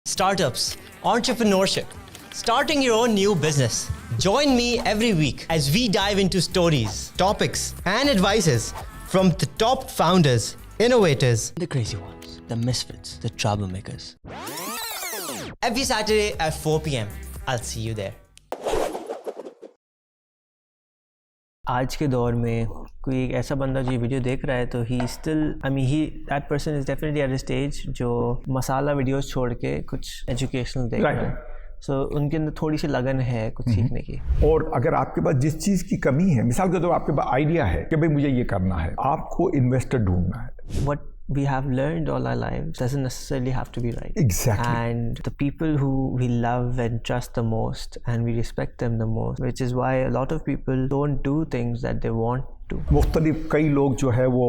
startups, entrepreneurship, starting your own new business. Join me every week as we dive into stories, topics, and advices from the top founders, innovators, the crazy ones, the misfits, the troublemakers. Every Saturday at 4 p.m. I'll see you there. आज के दौर में कोई एक ऐसा बंदा जो ये वीडियो देख रहा है तो he still that person is definitely at a stage जो मसाला वीडियोस छोड़ के कुछ एजुकेशनल देख रहा है. सो उनके अंदर थोड़ी सी लगन है कुछ सीखने की. और अगर आपके पास जिस चीज़ की कमी है, मिसाल के तौर आपके पास आइडिया है कि भाई मुझे ये करना है, आपको इन्वेस्टर ढूंढना है. What we have learned all our lives doesn't necessarily have to be right. Exactly. And the people who we love and trust the most and we respect them the most, which is why a lot of people don't do things that they want to. मुख्तलिफ कई लोग जो है वो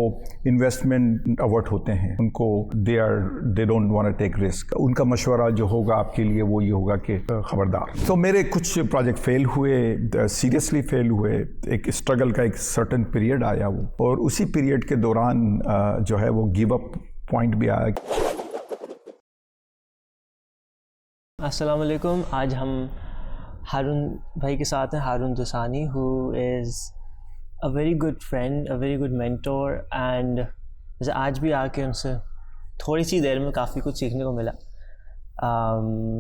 investment avert होते हैं, उनको they don't want to take risk. उनका मशवरा जो होगा आपके लिए वो ये होगा कि खबरदार. तो मेरे कुछ प्रोजेक्ट फेल हुए, सीरियसली फेल हुए. एक स्ट्रगल का एक सर्टन पीरियड आया वो, और उसी पीरियड के दौरान जो है वो गिव अप पॉइंट भी आया. अस्सलाम वालेकुम. आज हम हारून भाई के साथ हैं. Haroon Dusani who is a very good friend, a very good mentor, and जैसे आज भी आके उनसे थोड़ी सी देर में काफ़ी कुछ सीखने को मिला.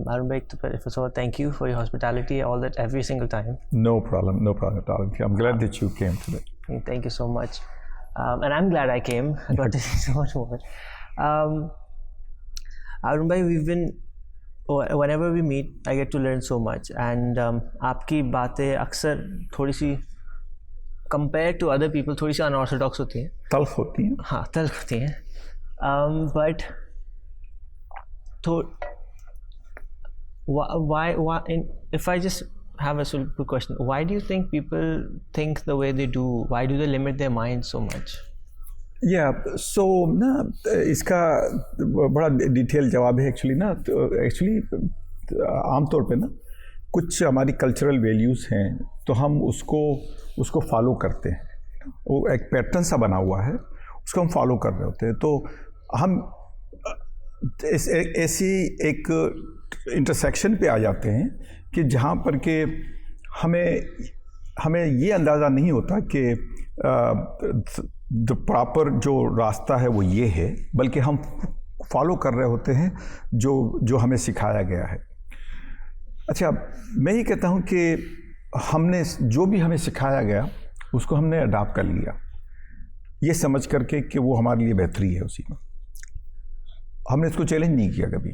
Harun bhai, first of all, thank you for your hospitality, all that, every single time. No problem at all. I'm glad that you came today. Thank you so much. And I'm glad I came. I got to see so much more. Harun bhai, whenever we meet, I get to learn so much, and आपकी बातें अक्सर थोड़ी सी compare to other people थोड़ी सी unorthodox होती हैं, तल्ख होती हैं. हाँ, तल्ख होती हैं. बट तो why if I just have a simple question, why do you think people think the way they do? Why do they limit their mind so much? सो ना इसका बड़ा डिटेल जवाब है एक्चुअली ना. तो एक्चुअली आमतौर पे ना कुछ हमारी कल्चरल वैल्यूज़ हैं तो हम उसको फॉलो करते हैं. वो एक पैटर्न सा बना हुआ है, उसको हम फॉलो कर रहे होते हैं. तो हम ऐसी एक इंटरसेक्शन पे आ जाते हैं कि जहाँ पर के हमें ये अंदाज़ा नहीं होता कि द प्रॉपर जो रास्ता है वो ये है, बल्कि हम फॉलो कर रहे होते हैं जो हमें सिखाया गया है. अच्छा, मैं ये कहता हूँ कि हमने जो भी हमें सिखाया गया उसको हमने अडॉप्ट कर लिया, ये समझ करके कि वो हमारे लिए बेहतरी है. उसी में हमने इसको चैलेंज नहीं किया कभी.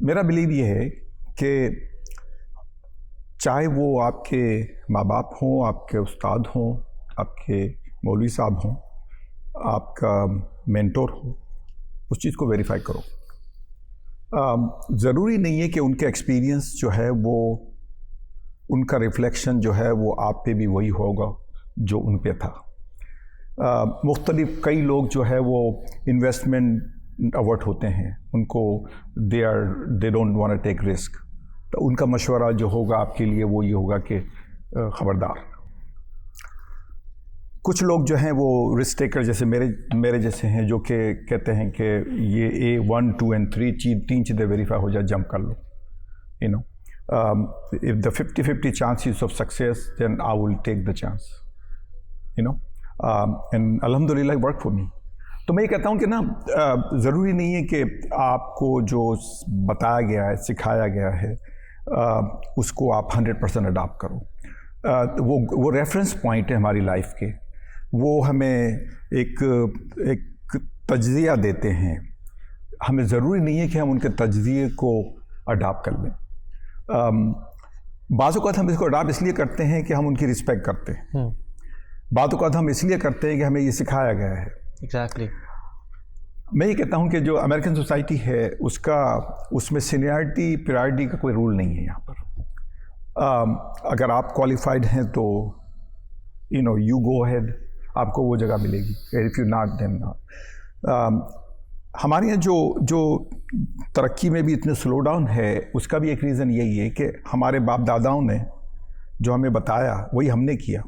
मेरा बिलीव ये है कि चाहे वो आपके माँ बाप हों, आपके उस्ताद हों, आपके मौलवी साहब हों, आपका मेंटोर हो, उस चीज़ को वेरीफाई करो. ज़रूरी नहीं है कि उनके एक्सपीरियंस जो है वो उनका रिफ्लेक्शन जो है वो आप पे भी वही होगा जो उन पे था. मुख्तलिफ कई लोग जो है वो इन्वेस्टमेंट अवर्ट होते हैं, उनको they don't want to take risk. तो उनका मशवरा जो होगा आपके लिए वो ये होगा कि खबरदार. कुछ लोग जो हैं वो रिस्क टेकर जैसे मेरे जैसे हैं, जो कि कहते हैं कि ये A1, 2 and 3 तीन चीज़ें वेरीफाई हो जाए, जंप कर लो. You know, if the 50-50 chances of success, then I will take the chance. You know, and alhamdulillah work for me. तो मैं ये कहता हूँ कि ना ज़रूरी नहीं है कि आपको जो बताया गया है, सिखाया गया है, उसको आप 100% अडॉप्ट करो. वो रेफरेंस पॉइंट है हमारी लाइफ के, वो हमें एक तजज़िया देते हैं. हमें ज़रूरी नहीं है कि हम उनके तजज़िये को अडॉप्ट कर लें. बाज़ औक़ात हम इसको अडॉप्ट इसलिए करते हैं कि हम उनकी रिस्पेक्ट करते हैं. बाज़ औक़ात हम इसलिए करते हैं कि हमें ये सिखाया गया है. एग्जैक्टली. मैं ये कहता हूँ कि जो अमेरिकन सोसाइटी है उसमें सीनियरिटी प्रायोरिटी का कोई रूल नहीं है यहाँ पर. अगर आप क्वालिफाइड हैं तो यू गो अहेड, आपको वो जगह मिलेगी. If you not then not. हमारे यहाँ जो तरक्की में भी इतने स्लो डाउन है, उसका भी एक रीज़न यही है कि हमारे बाप दादाओं ने जो हमें बताया वही हमने किया,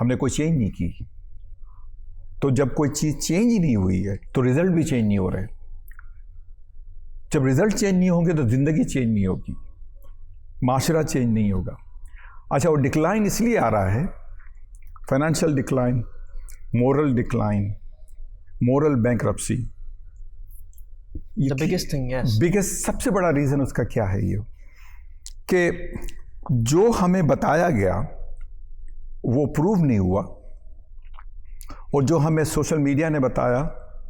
हमने कोई चेंज नहीं की. तो जब कोई चीज़ चेंज ही नहीं हुई है तो रिज़ल्ट भी चेंज नहीं हो रहे. जब रिजल्ट चेंज नहीं होंगे तो ज़िंदगी चेंज नहीं होगी, माशरा चेंज नहीं होगा। अच्छा, वो डिक्लाइन इसलिए आ रहा है, financial decline, moral decline, moral bankruptcy. The biggest thing, yes. Biggest, सबसे बड़ा रीज़न उसका क्या है ये कि जो हमें बताया गया वो प्रूव नहीं हुआ, और जो हमें सोशल मीडिया ने बताया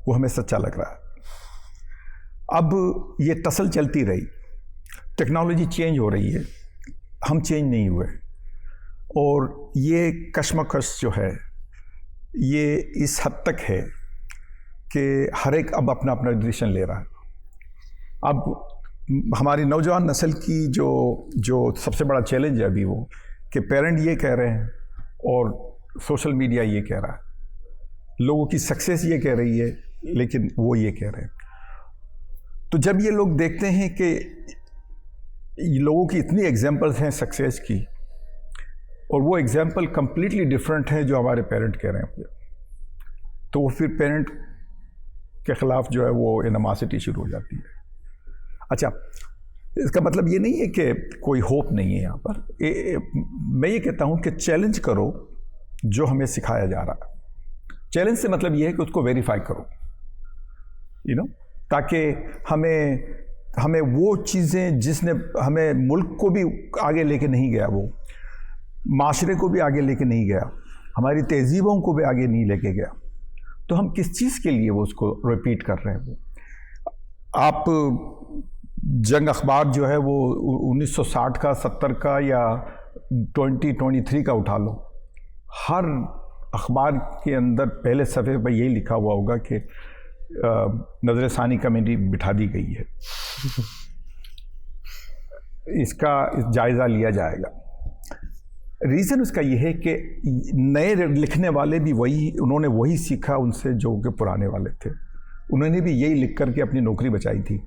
वो हमें सच्चा लग रहा है। अब ये तसल चलती रही, टेक्नोलॉजी चेंज हो रही है, हम चेंज नहीं हुए, और ये कश्मकश जो है ये इस हद तक है कि हर एक अब अपना अपना डिसीजन ले रहा है। अब हमारी नौजवान नस्ल की जो सबसे बड़ा चैलेंज है अभी वो कि पेरेंट ये कह रहे हैं और सोशल मीडिया ये कह रहा है, लोगों की सक्सेस ये कह रही है लेकिन वो ये कह रहे हैं। तो जब ये लोग देखते हैं कि लोगों की इतनी एग्जांपल्स हैं सक्सेस की, और वो एग्जांपल कंप्लीटली डिफरेंट हैं जो हमारे पेरेंट कह रहे हैं, तो वो फिर पेरेंट के ख़िलाफ़ जो है वो एनिमोसिटी शुरू हो जाती है। अच्छा, इसका मतलब ये नहीं है कि कोई होप नहीं है यहाँ पर। मैं ये कहता हूँ कि चैलेंज करो जो हमें सिखाया जा रहा है। चैलेंज से मतलब ये है कि उसको वेरीफाई करो, ताकि हमें वो चीज़ें जिसने हमें मुल्क को भी आगे लेके नहीं गया, वो माशरे को भी आगे लेके नहीं गया, हमारी तहजीबों को भी आगे नहीं लेके गया, तो हम किस चीज़ के लिए वो उसको रिपीट कर रहे हैं। आप जंग अखबार जो है वो 1960 का, 70 का या 2023 का उठा लो, हर अखबार के अंदर पहले सफ़े पर यही लिखा हुआ होगा कि नज़र सानी कमेटी बिठा दी गई है, इसका जायज़ा लिया जाएगा। रीज़न उसका ये है कि नए लिखने वाले भी उन्होंने वही सीखा उनसे जो कि पुराने वाले थे, उन्होंने भी यही लिख करके अपनी नौकरी बचाई थी।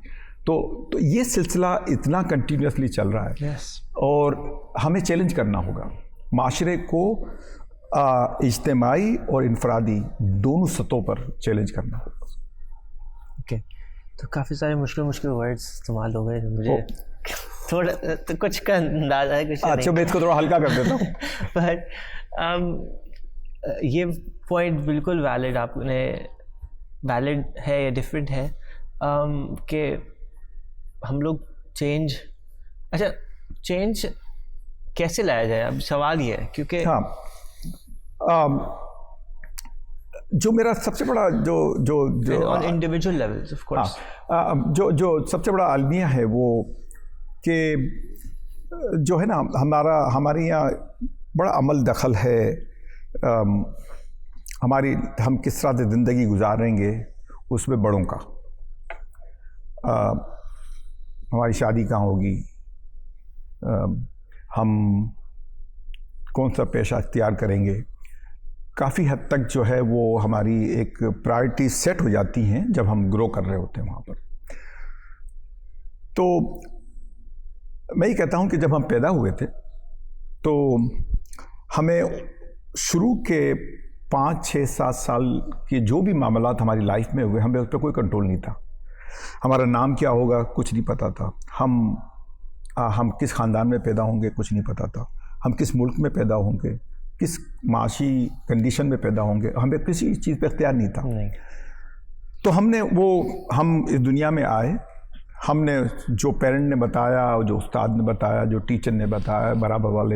तो ये सिलसिला इतना कंटिन्यूसली चल रहा है। yes. और हमें चैलेंज करना होगा माशरे को, इज्तिमाई और इनफरादी दोनों सतहों पर चैलेंज करना होगा। ओके, तो काफ़ी सारे मुश्किल वर्ड्स इस्तेमाल हो गए, मुझे थोड़ा तो कुछ का अंदाजा है, कुछ अच्छा मैं इसको थोड़ा हल्का कर देता हूँ। बट ये पॉइंट बिल्कुल वैलिड, आपने वैलिड है या डिफरेंट है कि हम लोग चेंज कैसे लाया जाए, अब सवाल ये है। क्योंकि हाँ, जो मेरा सबसे बड़ा जो on individual levels of course, जो सबसे बड़ा अलमिया है वो कि जो है ना, हमारे यहाँ बड़ा अमल दखल है, हम किस तरह से ज़िंदगी गुजारेंगे उसमें बड़ों का, हमारी शादी कहाँ होगी, हम कौन सा पेशा अख्तियार करेंगे, काफ़ी हद तक जो है वो हमारी एक प्रायोरिटी सेट हो जाती हैं जब हम ग्रो कर रहे होते हैं वहाँ पर। तो मैं ये कहता हूँ कि जब हम पैदा हुए थे तो हमें शुरू के 5, 6, 7 साल के जो भी मामलात हमारी लाइफ में हुए, हमें उस पर कोई कंट्रोल नहीं था। हमारा नाम क्या होगा कुछ नहीं पता था, हम किस ख़ानदान में पैदा होंगे कुछ नहीं पता था, हम किस मुल्क में पैदा होंगे, किस माशी कंडीशन में पैदा होंगे, हमें किसी चीज़ पे इख्तियार नहीं था। नहीं। तो हम इस दुनिया में आए, हमने जो पेरेंट ने बताया, जो उस्ताद ने बताया, जो टीचर ने बताया, बराबर वाले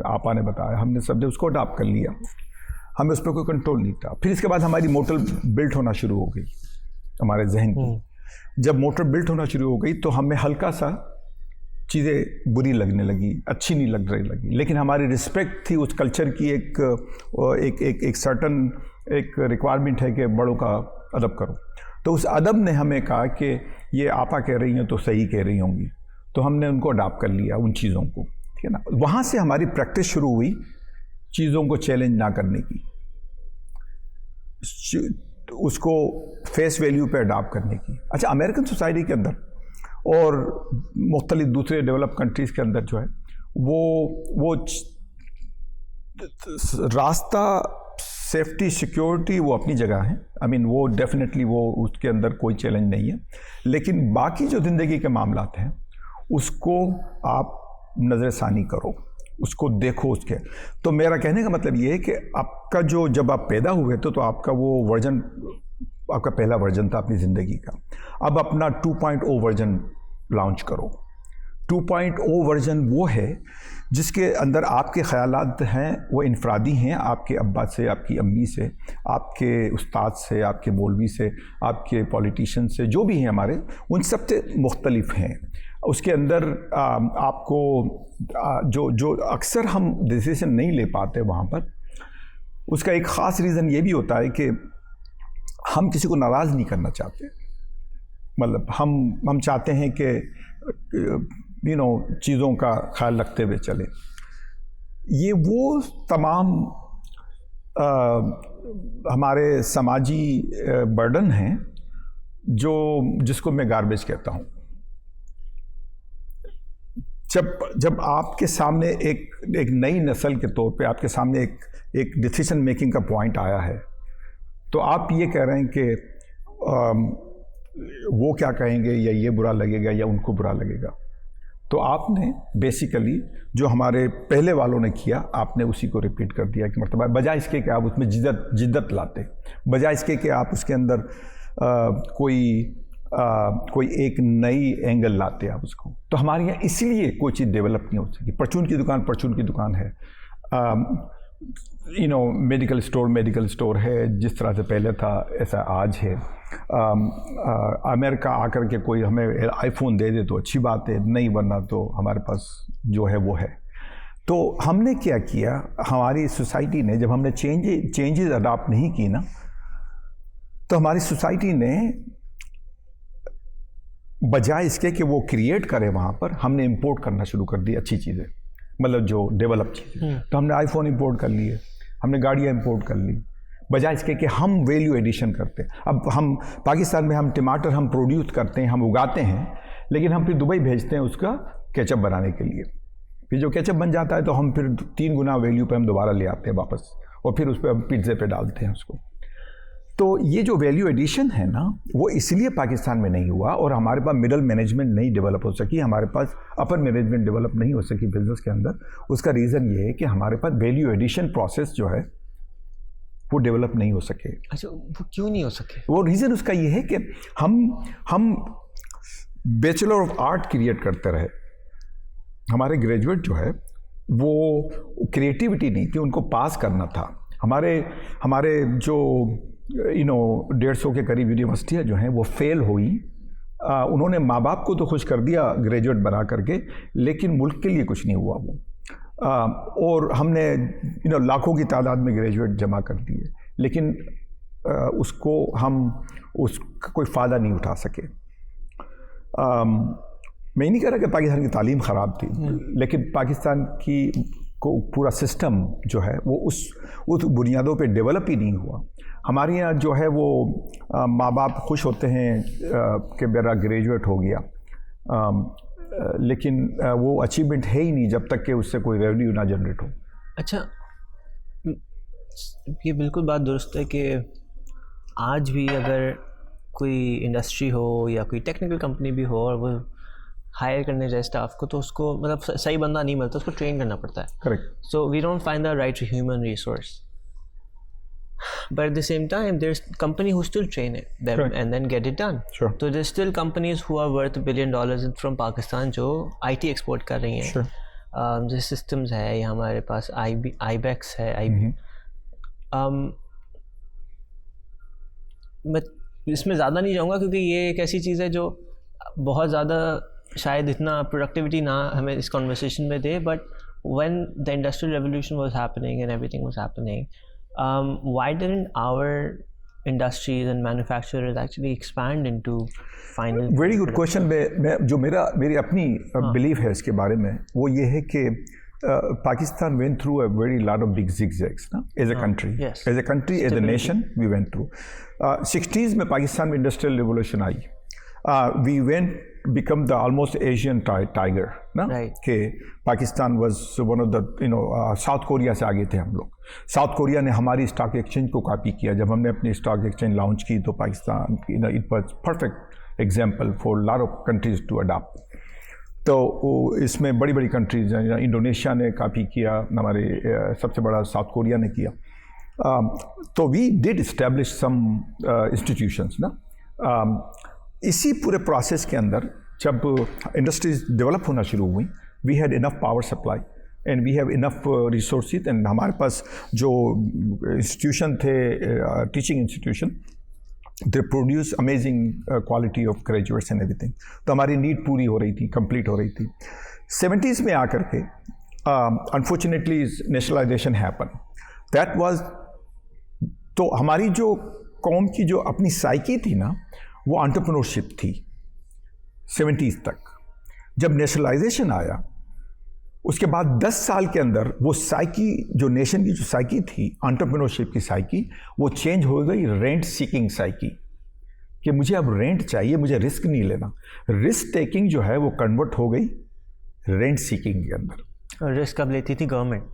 आपा ने बताया, हमने सब उसको अडॉप्ट कर लिया, हमें उस पर कोई कंट्रोल नहीं था। फिर इसके बाद हमारी मोटर बिल्ट होना शुरू हो गई हमारे जहन की। जब मोटर बिल्ट होना शुरू हो गई तो हमें हल्का सा चीज़ें बुरी लगने लगी, अच्छी नहीं लग रही लगी, लेकिन हमारी रिस्पेक्ट थी उस कल्चर की, एक सर्टन एक रिक्वायरमेंट है कि बड़ों का अदब करो। तो उस अदब ने हमें कहा कि ये आपा कह रही हैं तो सही कह रही होंगी, तो हमने उनको अडॉप्ट कर लिया उन चीज़ों को, ठीक है ना। वहाँ से हमारी प्रैक्टिस शुरू हुई चीज़ों को चैलेंज ना करने की, उसको फेस वैल्यू पे अडॉप्ट करने की। अच्छा, अमेरिकन सोसाइटी के अंदर और मुख्तलिफ दूसरे डेवलप कंट्रीज़ के अंदर जो है वो रास्ता सेफ्टी सिक्योरिटी वो अपनी जगह है, आई मीन वो डेफिनेटली वो उसके अंदर कोई चैलेंज नहीं है, लेकिन बाकी जो ज़िंदगी के मामलात हैं उसको आप नज़रसानी करो, उसको देखो उसके। तो मेरा कहने का मतलब ये है कि आपका जो जब आप पैदा हुए तो आपका वो वर्जन, आपका पहला वर्जन था अपनी ज़िंदगी का। अब अपना 2.0 वर्जन लॉन्च करो। 2.0 वर्जन वो है जिसके अंदर आपके ख़यालात हैं वो इनफरादी हैं, आपके अब्बा से, आपकी अम्मी से, आपके उस्ताद से, आपके मौलवी से, आपके पॉलिटिशियन से, जो भी हैं हमारे, उन सब से मुख्तलिफ हैं। उसके अंदर आपको जो अक्सर हम डिसीजन नहीं ले पाते वहाँ पर, उसका एक ख़ास रीज़न ये भी होता है कि हम किसी को नाराज़ नहीं करना चाहते। मतलब हम चाहते हैं कि चीज़ों का ख्याल रखते हुए चले। ये वो तमाम हमारे समाजी बर्डन हैं जिसको मैं गार्बेज कहता हूँ। जब आपके सामने एक नई नस्ल के तौर पे आपके सामने एक डिसीजन मेकिंग का पॉइंट आया है, तो आप ये कह रहे हैं कि वो क्या कहेंगे, या ये बुरा लगेगा या उनको बुरा लगेगा, तो आपने बेसिकली जो हमारे पहले वालों ने किया, आपने उसी को रिपीट कर दिया कि मतलब बजाय इसके कि आप उसमें जिद्दत लाते, बजाय इसके कि आप उसके अंदर कोई एक नई एंगल लाते आप उसको। तो हमारे यहाँ इसलिए कोई चीज़ डेवलप नहीं हो सकी। परचून की दुकान है, मेडिकल स्टोर है, जिस तरह से पहले था ऐसा आज है। अमेरिका आकर के कोई हमें आईफोन दे दे तो अच्छी बात है, नहीं वरना तो हमारे पास जो है वो है। तो हमने क्या किया, हमारी सोसाइटी ने, जब हमने चेंजेस अडॉप्ट नहीं की ना, तो हमारी सोसाइटी ने बजाय इसके कि वो क्रिएट करे वहाँ पर, हमने इंपोर्ट करना शुरू कर दी अच्छी चीज़ें, मतलब जो डेवलप चीज़ें। तो हमने आईफोन इंपोर्ट कर लिए, हमने गाड़ियाँ इंपोर्ट कर ली, बजाय इसके कि हम वैल्यू एडिशन करते हैं। अब हम पाकिस्तान में हम टमाटर हम प्रोड्यूस करते हैं, हम उगाते हैं, लेकिन हम फिर दुबई भेजते हैं उसका केचप बनाने के लिए। फिर जो केचप बन जाता है तो हम फिर 3 गुना वैल्यू पे हम दोबारा ले आते हैं वापस, और फिर उस पर हम पिज़्ज़े पे डालते हैं उसको। तो ये जो वैल्यू एडिशन है ना, वो इसलिए पाकिस्तान में नहीं हुआ, और हमारे पास मिडल मैनेजमेंट नहीं डेवलप हो सकी, हमारे पास अपर मैनेजमेंट डेवलप नहीं हो सकी बिजनेस के अंदर। उसका रीज़न ये है कि हमारे पास वैल्यू एडिशन प्रोसेस जो है वो डेवलप नहीं हो सके। अच्छा, वो क्यों नहीं हो सके? वो रीज़न उसका ये है कि हम बैचलर ऑफ आर्ट क्रिएट करते रहे। हमारे ग्रेजुएट जो है वो क्रिएटिविटी नहीं थी, उनको पास करना था। हमारे जो 150 के करीब यूनिवर्सिटियाँ जो हैं वो फेल हुई। उन्होंने माँ बाप को तो खुश कर दिया ग्रेजुएट बना करके, लेकिन मुल्क के लिए कुछ नहीं हुआ वो। और हमने लाखों की तादाद में ग्रेजुएट जमा कर दिए, लेकिन उसका कोई फ़ायदा नहीं उठा सके। मैं नहीं कह रहा कि पाकिस्तान की तालीम ख़राब थी, लेकिन पाकिस्तान को पूरा सिस्टम जो है वो उस बुनियादों पे डेवलप ही नहीं हुआ। हमारे यहाँ जो है वो माँ बाप खुश होते हैं कि मेरा ग्रेजुएट हो गया, लेकिन वो अचीवमेंट है ही नहीं जब तक कि उससे कोई रेवेन्यू ना जनरेट हो। अच्छा, ये बिल्कुल बात दुरुस्त है कि आज भी अगर कोई इंडस्ट्री हो या कोई टेक्निकल कंपनी भी हो और वो हायर करने जाए स्टाफ को, तो उसको मतलब सही बंदा नहीं मिलता, उसको ट्रेन करना पड़ता है। Correct. So we don't find the right human resource, but at the same time there's company who still train it them Correct. and then get it done. Sure. So there's still companies who are worth $1 billion from Pakistan जो IT export कर रही हैं। Sure. जैसे systems है, या हमारे पास IBEX है, मैं इसमें ज़्यादा नहीं जाऊँगा क्योंकि ये एक ऐसी चीज़ है जो बहुत ज़्यादा शायद इतना प्रोडक्टिविटी ना हमें इस कॉन्वर्सेशन में दे, but when the industrial revolution was happening and everything was happening, why didn't our industries and manufacturers actually expand into final? Very good question. मैं जो मेरी अपनी बिलीफ है इसके बारे में, वो ये है कि Pakistan went through a very lot of big zigzags as a country. Yes. As a country, as a nation, we went through. 60s में पाकिस्तान में industrial revolution I. We went become the almost Asian tiger, ना? Right. कि Pakistan was one of the south Korea से आगे थे हम लोग. South Korea ने हमारी स्टॉक एक्सचेंज को कॉपी किया. जब हमने अपनी स्टॉक एक्सचेंज लॉन्च की तो Pakistan it was perfect example for lot of countries to adopt. तो इसमें बड़ी बड़ी कंट्रीज हैं. इंडोनेशिया ने कॉपी किया, हमारे सबसे बड़ा साउथ कोरिया ने किया. तो we did establish some institutions ना. इसी पूरे प्रोसेस के अंदर जब इंडस्ट्रीज डेवलप होना शुरू हुई, we had enough power supply and we have enough resources. And हमारे पास जो इंस्टीट्यूशन थे, teaching institution, they produce amazing quality of graduates and everything. तो हमारी नीड पूरी हो रही थी, कंप्लीट हो रही थी. 70s में आकर के unfortunately nationalisation happen. That was, तो हमारी जो कौम की जो अपनी साइकी थी ना, वो एंटरप्रेन्योरशिप थी 70s तक. जब नेशनलाइजेशन आया उसके बाद 10 साल के अंदर वो साइकी, जो नेशन की जो साइकी थी, एंटरप्रेन्योरशिप की साइकी, वो चेंज हो गई रेंट सीकिंग साइकी. कि मुझे अब रेंट चाहिए, मुझे रिस्क नहीं लेना. रिस्क टेकिंग जो है वो कन्वर्ट हो गई रेंट सीकिंग के अंदर. और रिस्क कब लेती थी गवर्नमेंट?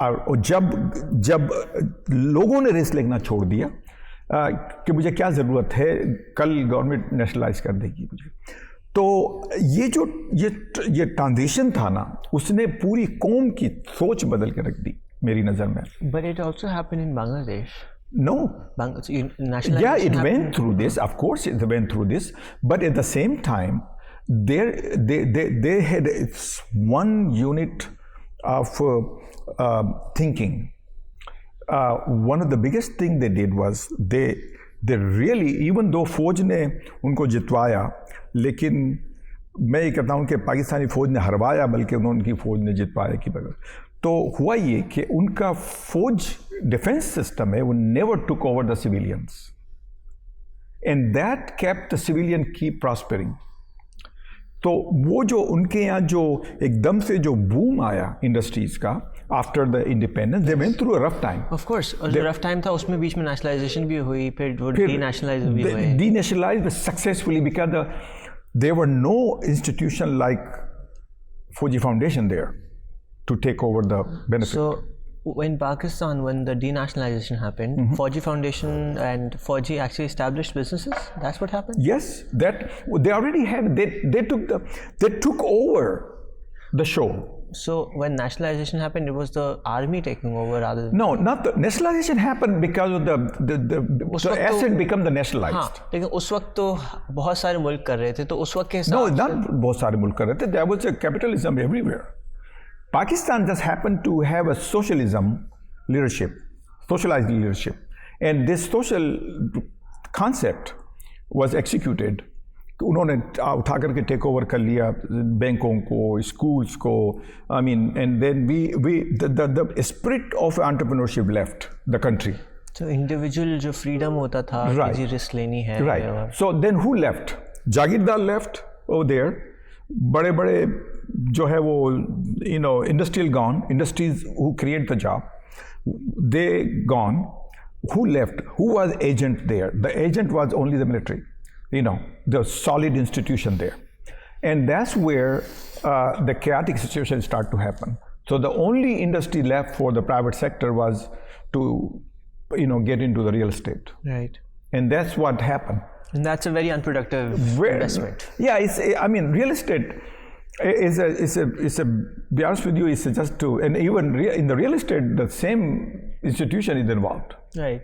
और जब लोगों ने रिस्क लेना छोड़ दिया कि मुझे क्या ज़रूरत है, कल गवर्नमेंट नेशनलाइज कर देगी मुझे. तो ये ट्रांजिशन था ना, उसने पूरी कौम की सोच बदल के रख दी मेरी नज़र में. But it also happened in Bangladesh. No. Nationalization it went through this. Of course, it went through this. But at the same time, they had one unit of thinking. One of the biggest thing they did was they really, even though फौज ने उनको जितवाया, लेकिन मैं ये कहता हूँ कि पाकिस्तानी फ़ौज ने हरवाया, बल्कि उनकी फ़ौज ने जितवाया की बगैर. तो हुआ ये कि उनका फ़ौज डिफेंस सिस्टम है, वो never took over the civilians, and that kept the civilian keep प्रॉस्पेरिंग. तो वो जो उनके यहाँ जो एकदम से जो बूम आया इंडस्ट्रीज़ का after the independence, they went through a rough time. Of course, और जो रफ टाइम था उसमें बीच में नेशनलाइजेशन भी हुई, फिर वो डीनेशनलाइज भी हुए. Denationalise successfully because there were no institution like Fauji foundation there to take over the benefit. So in Pakistan, when the denationalization happened, Fauji Foundation and Fauji actually established businesses. That's what happened? Yes, that they already had. They took over the show. So when nationalization happened, it was the army taking over rather than... No, not the nationalization happened because of the asset become the nationalized. हाँ, लेकिन उस वक्त तो बहुत सारे मुल्क कर रहे थे, तो उस वक्त के हिसाब से... No, not बहुत सारे मुल्क कर रहे थे. There was a capitalism everywhere. Pakistan just happened to have a socialism leadership, socialized leadership, and this social concept was executed. उन्होंने उठा करके टेक ओवर कर लिया बैंकों को, स्कूल्स को. I mean, and then the spirit of entrepreneurship left the country. So individual जो freedom होता था, right, कि रिस्क लेनी है. Right. So then who left? Jagirdar left over there. बड़े बड़े जो है वो industrial gone, industries who create the job, they gone. Who left? Who was agent there? The agent was only the military, the solid institution there, and that's where द chaotic situation start to happen. So the only industry left for the private sector was to get into the real estate. Right. And that's what happened. And that's a very unproductive investment. Yeah, real estate is a be honest with you, it's just to, and even in the real estate, the same institution is involved. Right.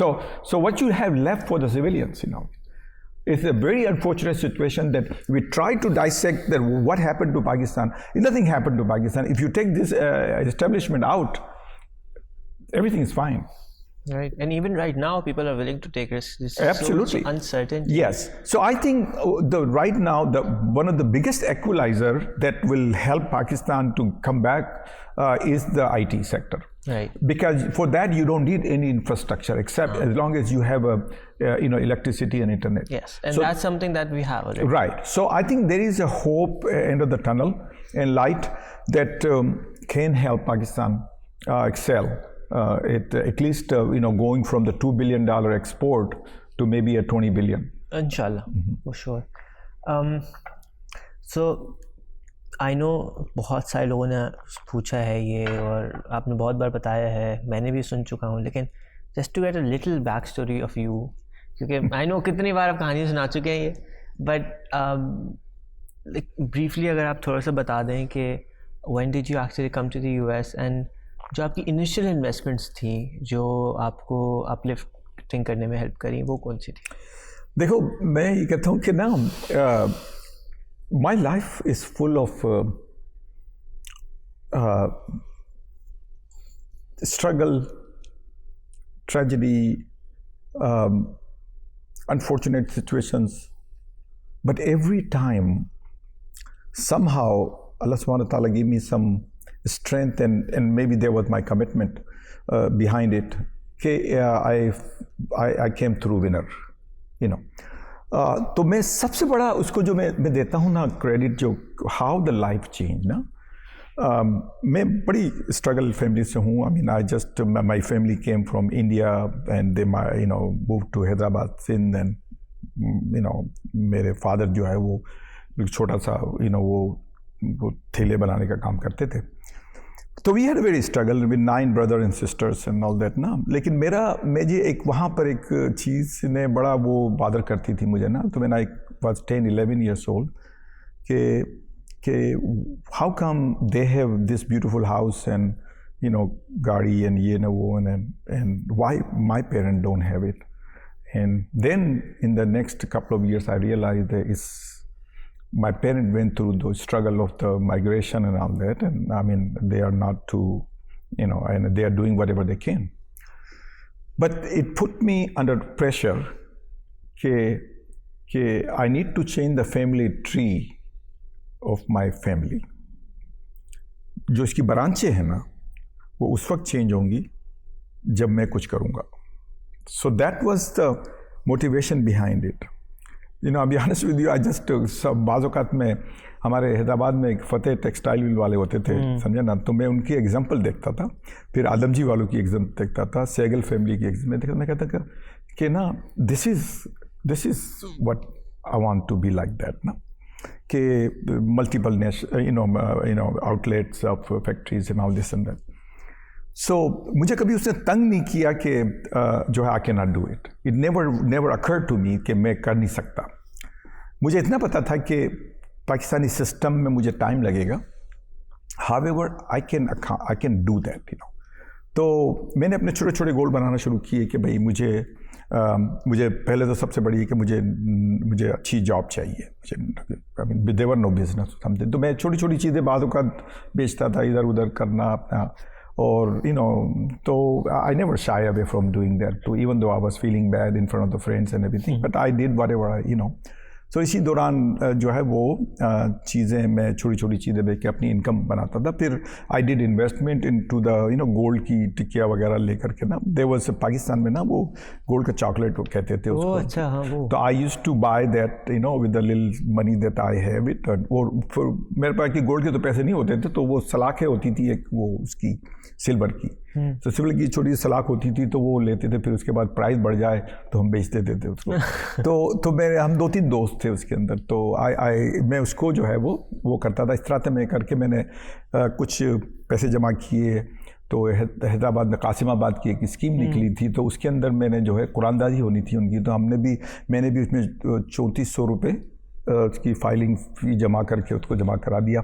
So what you have left for the civilians, it's a very unfortunate situation that we try to dissect that what happened to Pakistan. Nothing happened to Pakistan. If you take this establishment out, everything is fine. Right, and even right now, people are willing to take risks. This Absolutely, so uncertain. Yes, so I think right now one of the biggest equalizer that will help Pakistan to come back is the IT sector. Right. Because for that you don't need any infrastructure except as long as you have electricity and internet. Yes, and that's something that we have already. Right. So I think there is a hope end of the tunnel and light that can help Pakistan excel. At least going from the $2 billion export to maybe a $20 billion. Inshallah, for sure. So I know बहुत सारे लोगों ने पूछा है ये और आपने बहुत बार बताया है, मैंने भी सुन चुका हूँ, लेकिन just to get a little back story of you, क्योंकि आई नो कितनी बार आप कहानी सुना चुके हैं ये, बट ब्रीफली अगर आप थोड़ा सा बता दें कि when did you actually come to the US and जो आपकी इनिशियल इन्वेस्टमेंट्स थी जो आपको अपलिफ्टिंग करने में हेल्प करी, वो कौन सी थी? देखो, मैं ये कहता हूँ कि ना, my life is full of struggle, tragedy, unfortunate situations, but every time somehow Allah subhanahu wa ta'ala gave me some strength, and maybe there was my commitment behind it. I came through winner, you know. तो मैं सबसे बड़ा उसको जो मैं देता हूँ ना क्रेडिट, जो हाउ द लाइफ चेंज ना, मैं बड़ी स्ट्रगल फैमिली से हूँ. I mean I just my family came from India and they move to Hyderabad Sindh, and मेरे फादर जो है वो छोटा सा वो थैले बनाने का काम करते थे. तो we had very struggle with 9 brother and sisters and all that ना. लेकिन मुझे एक वहाँ पर एक चीज़ ने बड़ा वो बादर करती थी मुझे ना. तो मैंने आई वॉज 10-11 years old कि how come they have this beautiful house and गाड़ी एंड ये ना वो, and why my parent don't have it. And then in the next couple of years, I realized that my parents went through the struggle of the migration and all that. And I mean, they are not too, and they are doing whatever they can. But it put me under pressure that I need to change the family tree of my family. जो इसकी ब्रांचें हैं ना, वो उस वक्त change होंगी जब मैं कुछ करूँगा. So that was the motivation behind it. I'll be honest with you, I just सब बाज़ औक़ात में हमारे हैदराबाद में एक फ़तेह टेक्सटाइल मिल वाले होते थे, समझे ना. तो मैं उनकी एग्जाम्पल देखता था, फिर आदमजी वालों की एग्जाम्पल देखता था, सेगल फैमिली की एग्जाम्पल देखता. मैं कहता कि ना this is what I want to be like that ना, कि multiple outlets of factories and all this and that. So मुझे कभी उसने तंग नहीं किया कि जो है I can not do it. It never occur to me कि मैं कर नहीं सकता. मुझे इतना पता था कि पाकिस्तानी सिस्टम में मुझे टाइम लगेगा, however I can do that. तो मैंने अपने छोटे छोटे गोल बनाना शुरू किए कि भाई मुझे पहले तो सबसे बड़ी है कि मुझे अच्छी जॉब चाहिए. I mean there were no business something. तो मैं छोटी छोटी चीज़ें बाद का बेचता था, इधर उधर करना अपना. Or so I never shy away from doing that too, even though I was feeling bad in front of the friends and everything. But I did whatever So इसी दौरान जो है वो चीज़ें मैं छोटी छोटी चीज़ें बेच के अपनी इनकम बनाता था. फिर I did investment in to the gold की टिकिया वगैरह लेकर के ना. देयर वाज पाकिस्तान में ना वो गोल्ड का चॉकलेट वो कहते थे उसको. अच्छा, हाँ वो. तो I used to buy that with the little money that I have it. और मेरे पास कि गोल्ड के तो पैसे नहीं होते थे, तो वो सलाखें होती थी एक वो उसकी सिल्वर की. तो सिल्वर की छोटी सी सलाख होती थी, तो वो लेते थे. फिर उसके बाद प्राइस बढ़ जाए तो हम बेच देते थे उसको. तो हम 2-3 दोस्त थे उसके अंदर. तो मैं उसको जो है वो करता था. इस तरह से मैं करके मैंने कुछ पैसे जमा किए. तो हैदराबाद में कासिमाबाद की एक स्कीम निकली थी, तो उसके अंदर मैंने जो है कुरानदाजी होनी थी उनकी. तो मैंने भी उसमें 3400 रुपये उसकी फाइलिंग फी जमा करके उसको जमा करा दिया.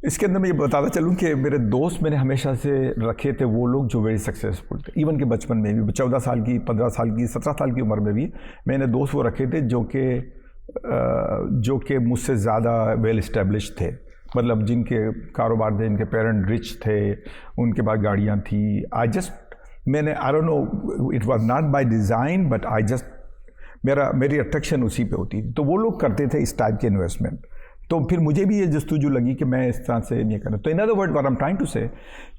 इसके अंदर मैं ये बताता चलूँ कि मेरे दोस्त मैंने हमेशा से रखे थे वो लोग जो वेरी सक्सेसफुल थे. इवन के बचपन में भी 14 साल की, 15 साल की, 17 साल की उम्र में भी मैंने दोस्त वो रखे थे जो कि मुझसे ज़्यादा वेल इस्टेब्लिश थे. मतलब जिनके कारोबार थे, जिनके पेरेंट रिच थे, उनके पास गाड़ियाँ थी. मैंने I don't know, it was not by design, but मेरी अट्रैक्शन उसी पे होती थी. तो वो लोग करते थे इस टाइप के इन्वेस्टमेंट. तो फिर मुझे भी ये जस्तुजू लगी कि मैं इस तरह से नहीं करना. तो in other word what I am trying to say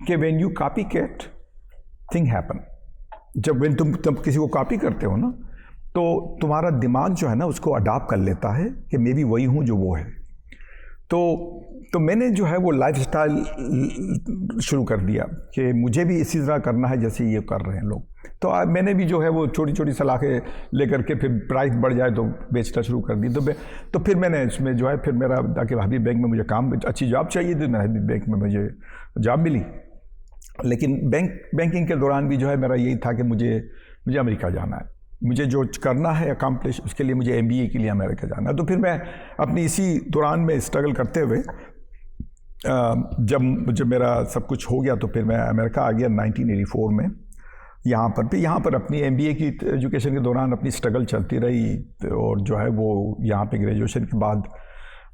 कि when you copy cat thing happen. जब तुम किसी को कॉपी करते हो ना, तो तुम्हारा दिमाग जो है ना उसको अडॉप्ट कर लेता है कि मैं भी वही हूँ जो वो है. तो मैंने जो है वो लाइफस्टाइल शुरू कर दिया कि मुझे भी इसी तरह करना है जैसे ये कर रहे हैं लोग। तो मैंने भी जो है वो छोटी छोटी सलाखें लेकर के फिर प्राइस बढ़ जाए तो बेचना शुरू कर दी। तो फिर मैंने इसमें जो है फिर मेरा ताकि हबीब बैंक में मुझे काम अच्छी जॉब चाहिए थी, मेरा हबीब बैंक में मुझे जॉब मिली। लेकिन बैंकिंग के दौरान भी जो है मेरा यही था कि मुझे अमेरिका जाना है, मुझे जो करना है अकम्प्लिश, उसके लिए मुझे MBA के लिए अमेरिका जाना है। तो फिर मैं अपनी इसी दौरान में स्ट्रगल करते हुए जब मेरा सब कुछ हो गया तो फिर मैं अमेरिका आ गया 1984 में। यहाँ पर अपनी MBA की एजुकेशन के दौरान अपनी स्ट्रगल चलती रही और जो है वो यहाँ पे ग्रेजुएशन के बाद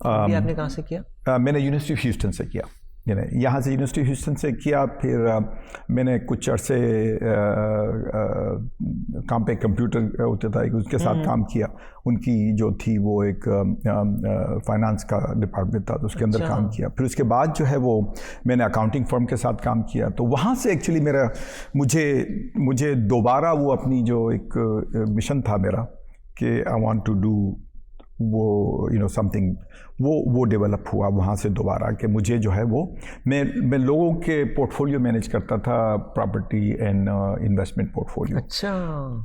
आपने कहाँ से किया? मैंने यूनिवर्सिटी ऑफ ह्यूस्टन से किया। यहाँ से यूनिवर्सिटी ह्यूस्टन से किया। फिर मैंने कुछ अरसे काम पे कंप्यूटर होता था उसके साथ काम किया। उनकी जो थी वो एक फाइनेंस का डिपार्टमेंट था तो उसके अंदर काम किया। फिर उसके बाद जो है वो मैंने अकाउंटिंग फर्म के साथ काम किया। तो वहाँ से एक्चुअली मुझे दोबारा वो अपनी जो एक मिशन था मेरा कि आई वांट टू डू वो समथिंग वो डेवलप हुआ वहाँ से दोबारा कि मुझे जो है वो मैं लोगों के पोर्टफोलियो मैनेज करता था, प्रॉपर्टी एंड इन्वेस्टमेंट पोर्टफोलियो। अच्छा।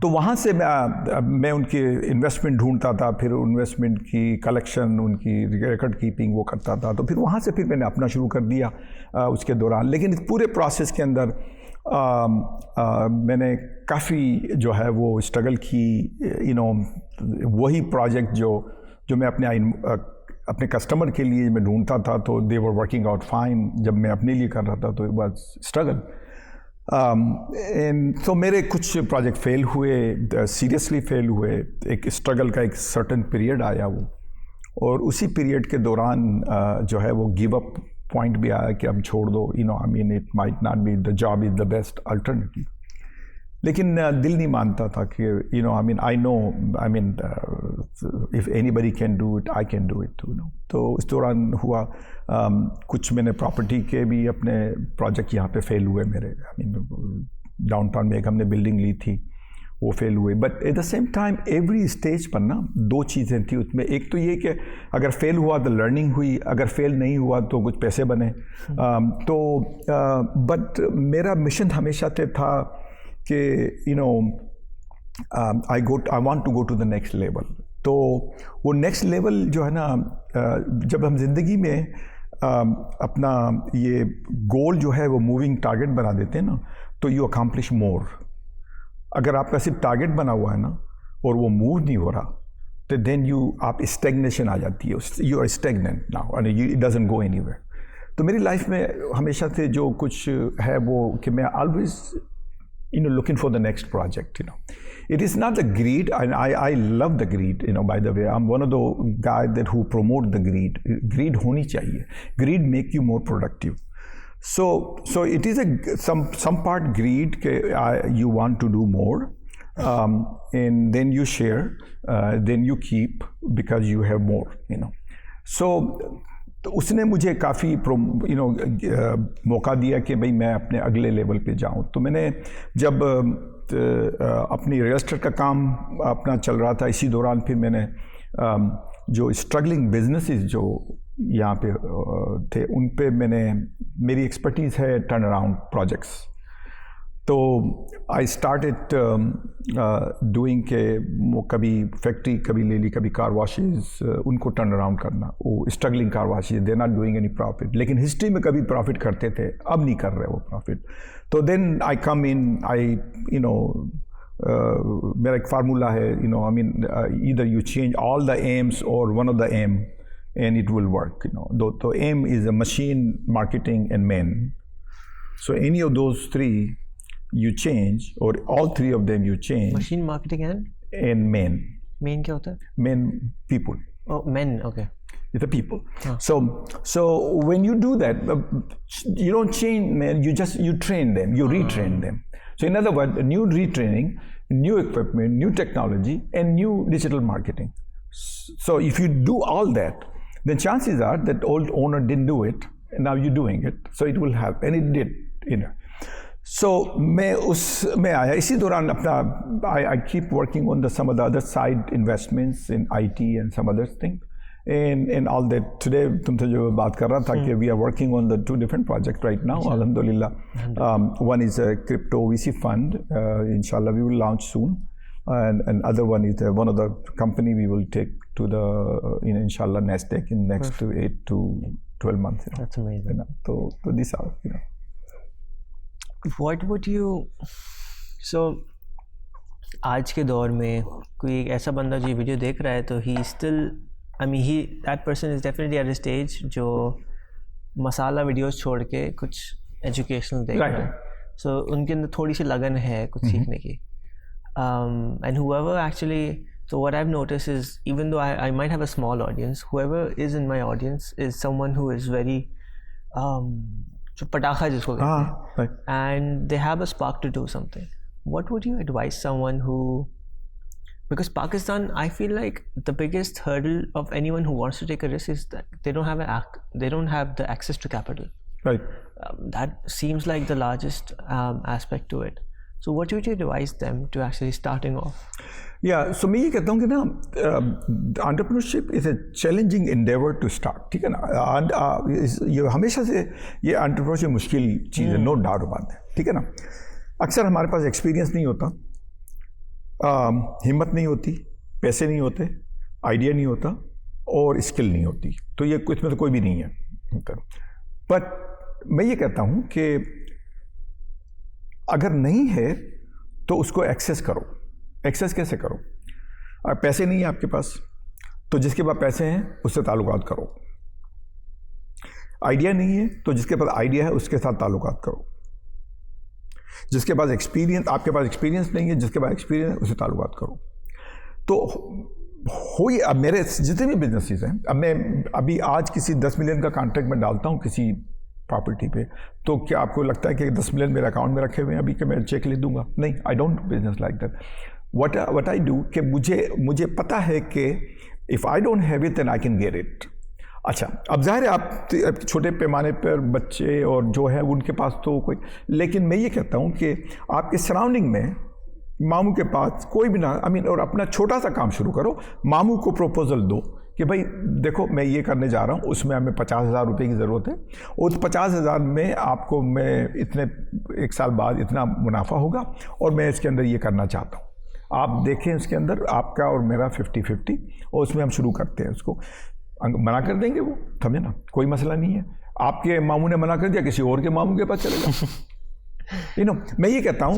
तो वहाँ से मैं उनके इन्वेस्टमेंट ढूंढता था, फिर इन्वेस्टमेंट की कलेक्शन, उनकी रिकॉर्ड कीपिंग वो करता था। तो फिर वहाँ से फिर मैंने अपना शुरू कर दिया उसके दौरान। लेकिन इस पूरे प्रोसेस के अंदर मैंने काफ़ी जो है वो स्ट्रगल की। वही प्रोजेक्ट जो मैं अपने कस्टमर के लिए मैं ढूंढता था तो दे वर वर्किंग आउट फाइन। जब मैं अपने लिए कर रहा था तो it was struggle. And so मेरे कुछ प्रोजेक्ट फेल हुए, सीरियसली फेल हुए। एक स्ट्रगल का एक सर्टेन पीरियड आया वो, और उसी पीरियड के दौरान जो है वो गिव अप पॉइंट भी आया कि अब छोड़ दो। I mean it might not be the job is the best alternative. लेकिन दिल नहीं मानता था कि I know if anybody can do it I can do it too. तो इस दौरान हुआ कुछ मैंने प्रॉपर्टी के भी अपने प्रोजेक्ट यहाँ पे फेल हुए मेरे। डाउनटाउन में एक हमने बिल्डिंग ली थी, वो फेल हुए। But at the same time every stage पर ना दो चीज़ें थी उसमें। एक तो ये कि अगर फेल हुआ तो लर्निंग हुई, अगर फेल नहीं हुआ तो कुछ पैसे बने। बट मेरा मिशन हमेशा से था कि I want to go to the next level. तो वो नेक्स्ट लेवल जो है ना, जब हम जिंदगी में अपना ये गोल जो है वो मूविंग टारगेट बना देते हैं ना, तो यू अकम्प्लिश मोर। अगर आपका सिर्फ टारगेट बना हुआ है ना और वो मूव नहीं हो रहा तो देन आप स्टेगनेशन आ जाती है, you are stagnant now and it doesn't go anywhere. तो मेरी लाइफ में हमेशा से जो कुछ है वो कि मैं always looking for the next project. It is not the greed, and I love the greed. By the way, I'm one of the guys who promote the greed. Greed honi chahiye. Greed make you more productive. So it is some part greed ke you want to do more, and then you share, then you keep because you have more. So तो उसने मुझे काफ़ी मौका दिया कि भाई मैं अपने अगले लेवल पे जाऊं। तो मैंने जब अपनी रियल एस्टेट का काम अपना चल रहा था, इसी दौरान फिर मैंने जो स्ट्रगलिंग बिजनेसेस जो यहाँ पे थे उन पे मेरी एक्सपर्टीज़ है टर्न अराउंड प्रोजेक्ट्स। तो आई स्टार्टेड डूइंग के वो कभी फैक्ट्री कभी ले ली, कभी कार वॉशेस, उनको टर्न अराउंड करना। वो struggling car washes, they not doing any profit, लेकिन हिस्ट्री में कभी प्रॉफिट करते थे, अब नहीं कर रहे वो प्रॉफिट। तो देन आई कम इन, मेरा एक फार्मूला है, either you change all the M's और one of the M and it will work. तो M is a machine, marketing and man. So any of those three you change, or all three of them you change. Machine, marketing and men. Men क्या होता है? Men, people. Oh, men, okay. It's the people. So when you do that, you don't change men, you train them, you retrain them. So in other words, new retraining, new equipment, new technology, and new digital marketing. So if you do all that, then chances are that old owner didn't do it, and now you're doing it. So it will help, and it did. So मैं आया इसी दौरान अपना I keep working on some of the other side investments in IT and some other thing, in all that. Today तुमसे जो बात कर रहा था कि we are working on the 2 different projects right now. Alhamdulillah. One is a crypto VC fund. Inshallah we will launch soon. And other one is one of the company we will take to the inshallah Nasdaq in next 8 to 12 months. That's amazing. So these are What would you so आज के दौर में कोई एक ऐसा बंदा जो video देख रहा है तो he still I mean that person is definitely at a stage जो मसाला वीडियोस छोड़ के कुछ एजुकेशनल देख रहा है, so उनके अंदर थोड़ी सी लगन है कुछ सीखने की, and whoever actually, so what I've noticed is even though I might have a small audience, whoever is in my audience is someone who is very जो पटाखा जिसको कहते हैं, and they have a spark to do something. What would you advise someone who, because Pakistan, I feel like the biggest hurdle of anyone who wants to take a risk is that they don't have the access to capital. Right. That seems like the largest aspect to it. So what would you advise them to actually starting off? Yeah, so मैं ये कहता हूँ कि ना entrepreneurship is a challenging endeavor to start, ठीक है ना, ये हमेशा से ये entrepreneurship मुश्किल चीज़ है, no doubt about that, ठीक है ना. अक्सर हमारे पास एक्सपीरियंस नहीं होता, हिम्मत नहीं होती, पैसे नहीं होते, आइडिया नहीं होता और स्किल नहीं होती, तो ये कुछ में तो कोई भी नहीं है. बट मैं ये कहता हूँ कि अगर नहीं है तो उसको एक्सेस करो. एक्सेस कैसे करो? पैसे नहीं है आपके पास तो जिसके पास पैसे हैं उससे ताल्लुकात करो. आइडिया नहीं है तो जिसके पास आइडिया है उसके साथ ताल्लुकात करो. जिसके पास एक्सपीरियंस, आपके पास एक्सपीरियंस नहीं है, जिसके पास एक्सपीरियंस है उससे ताल्लुकात करो. तो अब मेरे जितने भी बिजनेसेस हैं, अब मैं अभी आज किसी 10 मिलियन का कॉन्ट्रैक्ट में डालता हूँ किसी प्रॉपर्टी पे, तो क्या आपको लगता है कि 10 मिलियन मेरे अकाउंट में रखे हुए हैं अभी कि मैं चेक ले दूंगा? नहीं, I don't business like that. What I do कि मुझे पता है कि if I don't have it then I can get it. अच्छा, अब ज़ाहिर है आप छोटे पैमाने पर बच्चे और जो है उनके पास तो कोई, लेकिन मैं ये कहता हूँ कि आपके सराउंडिंग में मामू के पास कोई भी ना, और अपना छोटा सा काम शुरू करो. मामू को प्रपोजल दो कि भाई देखो मैं ये करने जा रहा हूँ, उसमें हमें 50,000 रुपये की ज़रूरत है, उस 50,000 में आपको मैं इतने 1 साल बाद इतना मुनाफा होगा और मैं इसके अंदर ये करना चाहता हूँ. आप देखें इसके अंदर आपका और मेरा 50-50 और उसमें हम शुरू करते हैं. उसको मना कर देंगे वो, समझे ना, कोई मसला नहीं है. आपके मामू ने मना कर दिया, किसी और के मामू के पास चलेगा. मैं ये कहता हूँ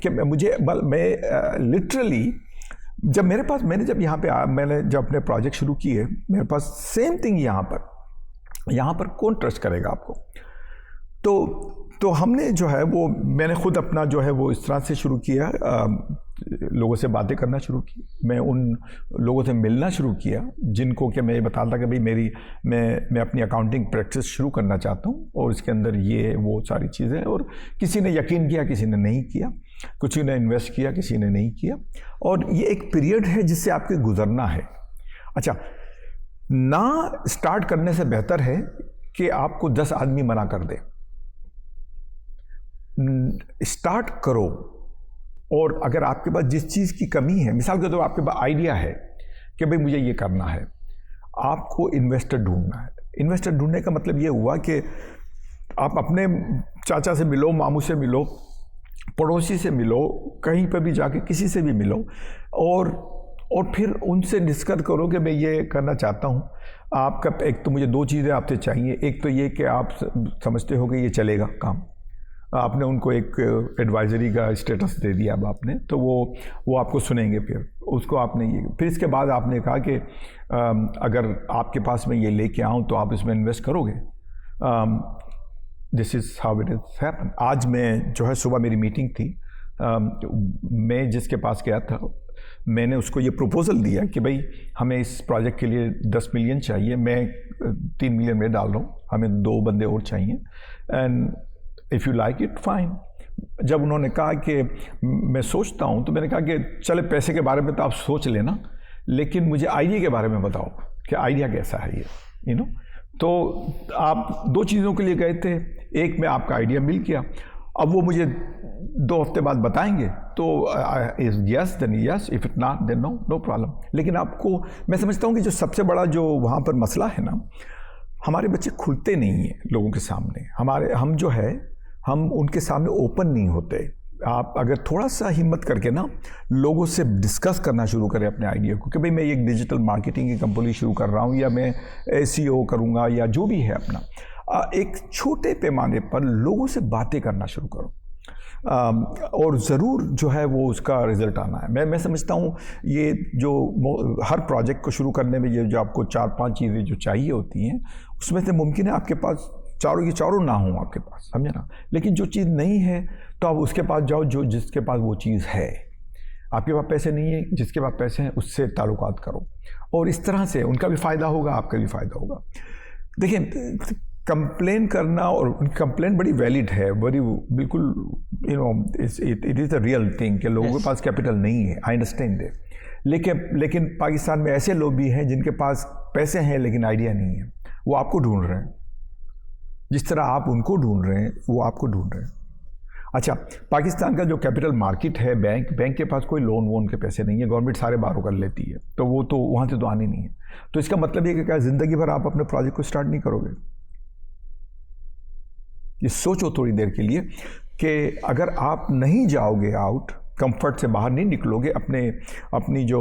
कि मैं लिटरली जब मैंने जब यहाँ पे आया, मैंने जब अपने प्रोजेक्ट शुरू किए, मेरे पास सेम थिंग यहाँ पर कौन ट्रस्ट करेगा आपको? तो हमने जो है वो, मैंने खुद अपना जो है वो इस तरह से शुरू किया, लोगों से बातें करना शुरू की. मैं उन लोगों से मिलना शुरू किया जिनको कि मैं ये बताता था कि भाई मैं अपनी अकाउंटिंग प्रैक्टिस शुरू करना चाहता हूँ और इसके अंदर ये वो सारी चीज़ें. और किसी ने यकीन किया, किसी ने नहीं किया, किसी ने इन्वेस्ट किया, किसी ने नहीं किया. और ये एक पीरियड है जिससे आपके गुजरना है. अच्छा, ना स्टार्ट करने से बेहतर है कि आपको 10 आदमी मना कर दे. स्टार्ट करो, और अगर आपके पास जिस चीज़ की कमी है, मिसाल के तौर पर आपके पास आइडिया है कि भाई मुझे ये करना है, आपको इन्वेस्टर ढूंढना है. इन्वेस्टर ढूंढने का मतलब ये हुआ कि आप अपने चाचा से मिलो, मामू से मिलो, पड़ोसी से मिलो, कहीं पर भी जाके किसी से भी मिलो, और फिर उनसे डिस्कस करो कि मैं ये करना चाहता हूँ. आपका एक तो मुझे 2 चीज़ें आपसे चाहिए. एक तो ये कि आप समझते हो कि ये चलेगा काम, आपने उनको एक एडवाइजरी का स्टेटस दे दिया अब आपने, तो वो आपको सुनेंगे. फिर उसको आपने फिर इसके बाद आपने कहा कि अगर आपके पास मैं ये लेके आऊँ तो आप इसमें इन्वेस्ट करोगे. This is how it is happen. आज मैं जो है सुबह मेरी मीटिंग थी, मैं जिसके पास गया था मैंने उसको ये प्रपोज़ल दिया कि भाई हमें इस प्रोजेक्ट के लिए 10 मिलियन चाहिए, मैं 3 मिलियन में डाल रहा हूँ, हमें 2 बंदे और चाहिए, and if you like it fine. जब उन्होंने कहा कि मैं सोचता हूँ, तो मैंने कहा कि चले पैसे के बारे में तो आप सोच लेना, लेकिन मुझे आइडिया के बारे में बताओ कि आइडिया कैसा है ये. तो आप 2 चीज़ों के लिए गए थे. एक में आपका आइडिया मिल गया, अब वो मुझे 2 हफ्ते बाद बताएंगे तो yes then yes, if it not then no, no problem. लेकिन आपको मैं समझता हूँ कि जो सबसे बड़ा जो वहाँ पर मसला है ना, हमारे बच्चे खुलते नहीं हैं लोगों के सामने। हम जो है हम उनके सामने ओपन नहीं होते। आप अगर थोड़ा सा हिम्मत करके ना लोगों से डिस्कस करना शुरू करें अपने आइडिया को कि भाई मैं एक डिजिटल मार्केटिंग की कंपनी शुरू कर रहा हूँ या मैं SEO करूँगा या जो भी है अपना, एक छोटे पैमाने पर लोगों से बातें करना शुरू करो और ज़रूर जो है वो उसका रिज़ल्ट आना है। मैं समझता हूँ ये जो हर प्रोजेक्ट को शुरू करने में ये जो आपको 4-5 चीज़ें जो चाहिए होती हैं, उसमें से मुमकिन है आपके पास चारों ना हों आपके पास, समझे ना। लेकिन जो चीज़ नहीं है तो आप उसके पास जाओ जो जिसके पास वो चीज़ है। आपके पास पैसे नहीं है, जिसके पास पैसे हैं उससे ताल्लुकात करो और इस तरह से उनका भी फ़ायदा होगा, आपका भी फ़ायदा होगा। देखिए, कंप्लेन करना, और कंप्लेन बड़ी वैलिड है, बड़ी बिल्कुल it is a real thing कि लोगों के पास कैपिटल नहीं है, आई अंडरस्टैंड इट। लेकिन पाकिस्तान में ऐसे लोग भी हैं जिनके पास पैसे हैं लेकिन आइडिया नहीं है। वो आपको ढूंढ रहे हैं, जिस तरह आप उनको ढूंढ रहे हैं वो आपको ढूंढ रहे हैं। अच्छा, पाकिस्तान का जो कैपिटल मार्केट है, बैंक के पास कोई लोन वोन के पैसे नहीं है, गवर्नमेंट सारे बाहरों कर लेती है, तो वो तो वहाँ से तो आनी नहीं है। तो इसका मतलब ये कि क्या ज़िंदगी भर आप अपने प्रोजेक्ट को स्टार्ट नहीं करोगे? ये सोचो थोड़ी देर के लिए कि अगर आप नहीं जाओगे आउट, कंफर्ट से बाहर नहीं निकलोगे, अपनी जो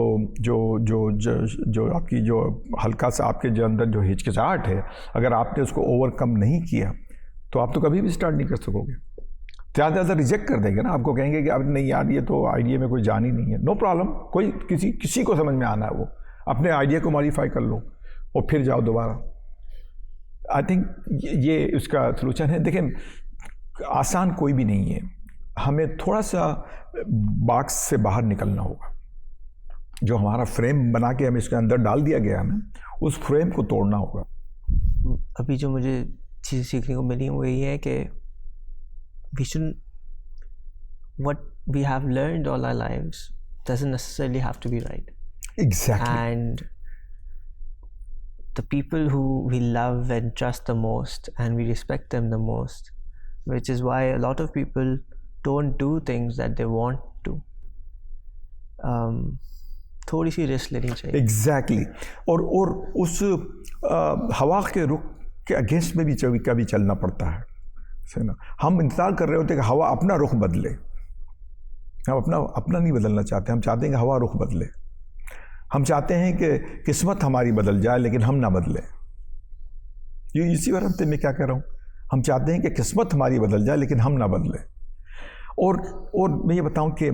आपकी जो हल्का सा आपके जो अंदर जो हिचकिचाहट है, अगर आपने उसको ओवरकम नहीं किया तो आप तो कभी भी स्टार्ट नहीं कर सकोगे। ज़्यादा रिजेक्ट कर देंगे ना, आपको कहेंगे कि अब नहीं यार ये तो आइडिया में कोई जान ही नहीं है। नो प्रॉब्लम, कोई किसी को समझ में आना है, वो अपने आइडिया को मॉडिफाई कर लो और फिर जाओ दोबारा। आई थिंक ये उसका सलूशन है। देखिए, आसान कोई भी नहीं है, हमें थोड़ा सा बॉक्स से बाहर निकलना होगा। जो हमारा फ्रेम बना के हमें इसके अंदर डाल दिया गया है ना, उस फ्रेम को तोड़ना होगा। अभी जो मुझे चीज़ सीखने को मिली वो यही है कि we shouldn't, what we have learned all our lives doesn't necessarily have to be right. Exactly. And the people who we love and trust the most and we respect them the most, which is why a lot of people don't do things that they want to. थोड़ी सी risk लेनी चाहिए। Exactly. और उस हवा के रुख के against में भी कभी चलना पड़ता है, है ना। हम इंतज़ार कर रहे होते हैं कि हवा अपना रुख बदले, हम अपना नहीं बदलना चाहते, हम चाहते हैं कि हवा रुख बदले। हम चाहते हैं कि किस्मत हमारी बदल जाए लेकिन हम ना बदले। ये इसी बार मैं क्या कह रहा हूँ, हम चाहते हैं कि किस्मत हमारी बदल जाए लेकिन हम ना बदले। और मैं ये बताऊँ कि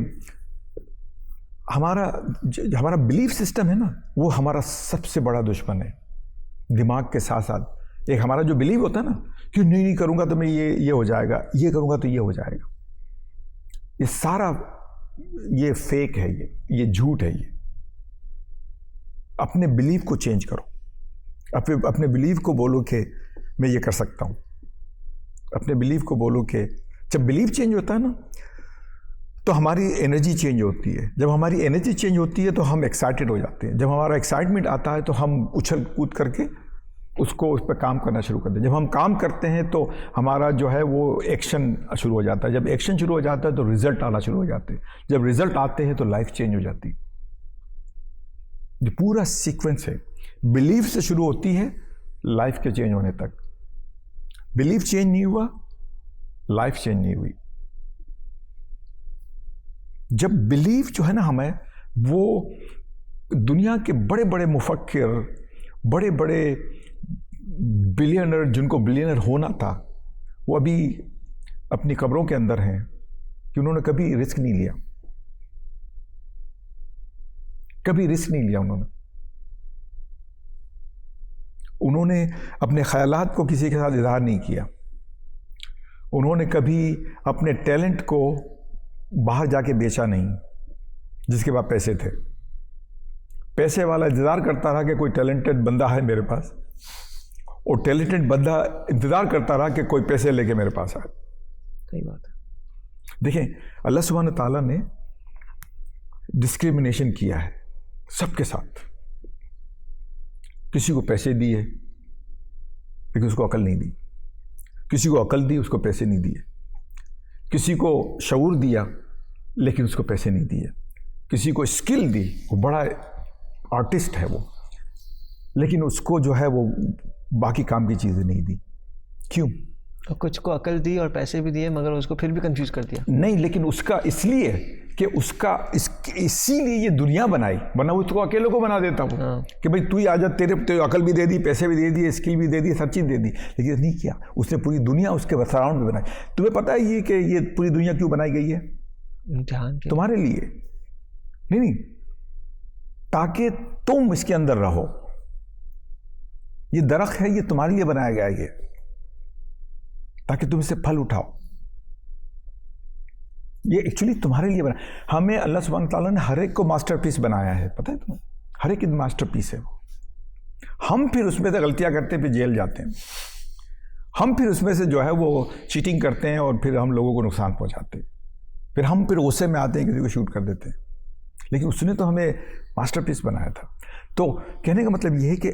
हमारा बिलीफ सिस्टम है ना, वो हमारा सबसे बड़ा दुश्मन है। दिमाग के साथ साथ एक हमारा जो बिलीव होता है ना कि नहीं करूँगा तो मैं ये हो जाएगा, ये करूँगा तो ये हो जाएगा, ये सारा ये फेक है, ये झूठ है। ये अपने बिलीव को चेंज करो, अपने बिलीव को बोलो कि मैं ये कर सकता हूँ। अपने बिलीव को बोलो कि जब बिलीव चेंज होता है ना तो हमारी एनर्जी चेंज होती है। जब हमारी एनर्जी चेंज होती है तो हम एक्साइटेड हो जाते हैं। जब हमारा एक्साइटमेंट आता है तो हम उछल कूद करके उस पर काम करना शुरू करते हैं। जब हम काम करते हैं तो हमारा जो है वो एक्शन शुरू हो जाता है। जब एक्शन शुरू हो जाता है तो रिजल्ट आना शुरू हो जाते हैं। जब रिजल्ट आते हैं तो लाइफ चेंज हो जाती है। जो पूरा सीक्वेंस है, बिलीफ से शुरू होती है लाइफ के चेंज होने तक। बिलीफ चेंज नहीं हुआ, लाइफ चेंज नहीं हुई। जब बिलीफ जो है ना हमें, वो दुनिया के बड़े बड़े मुफक्किर, बड़े बड़े बिलियनर, जिनको बिलियनर होना था, वो अभी अपनी कब्रों के अंदर हैं कि उन्होंने कभी रिस्क नहीं लिया, कभी रिस्क नहीं लिया। उन्होंने अपने ख्यालात को किसी के साथ इजहार नहीं किया। उन्होंने कभी अपने टैलेंट को बाहर जाके बेचा नहीं। जिसके पास पैसे थे, पैसे वाला इंतज़ार करता रहा कि कोई टैलेंटेड बंदा है मेरे पास, और टैलेंटेड बंदा इंतज़ार करता रहा कि कोई पैसे लेके मेरे पास आए। सही बात है। देखें, अल्लाह सुब्हान ताला ने डिस्क्रिमिनेशन किया है सबके साथ। किसी को पैसे दिए लेकिन उसको अकल नहीं दी, किसी को अकल दी उसको पैसे नहीं दिए, किसी को शऊर दिया लेकिन उसको पैसे नहीं दिए, किसी को स्किल दी, वो बड़ा आर्टिस्ट है वो, लेकिन उसको जो है वो बाकी काम की चीज़ें नहीं दी। क्यों? और कुछ को अकल दी और पैसे भी दिए मगर उसको फिर भी कंफ्यूज कर दिया। नहीं, लेकिन उसका इसलिए कि उसका इसीलिए ये दुनिया बनाई, वरना वो उसको अकेले को बना देता वो। हाँ। कि भाई तू ही आ जा, तेरे अकल भी दे दी, पैसे भी दे दिए, स्किल भी दे दी, सब चीज़ दे दी, लेकिन नहीं किया। उसने पूरी दुनिया उसके सराउंड में बनाई। तुम्हें पता है ये कि ये पूरी दुनिया क्यों बनाई गई है? इम्तिहान के तुम्हारे लिए नहीं, ताकि तुम इसके अंदर रहो। ये दरख्त है, ये तुम्हारे लिए बनाया गया है, ये ताकि तुम इससे फल उठाओ। ये एक्चुअली तुम्हारे लिए बना। हमें अल्लाह सुब्हान तआला ने हर एक को मास्टरपीस बनाया है, पता है तुम्हें? हर एक मास्टरपीस है वो। हम फिर उसमें से गलतियां करते हैं, फिर जेल जाते हैं। हम फिर उसमें से जो है वो चीटिंग करते हैं और फिर हम लोगों को नुकसान पहुंचाते हैं। फिर हम फिर गुस्से में आते हैं, किसी को शूट कर देते हैं। लेकिन उसने तो हमें मास्टरपीस बनाया था। तो कहने का मतलब ये है कि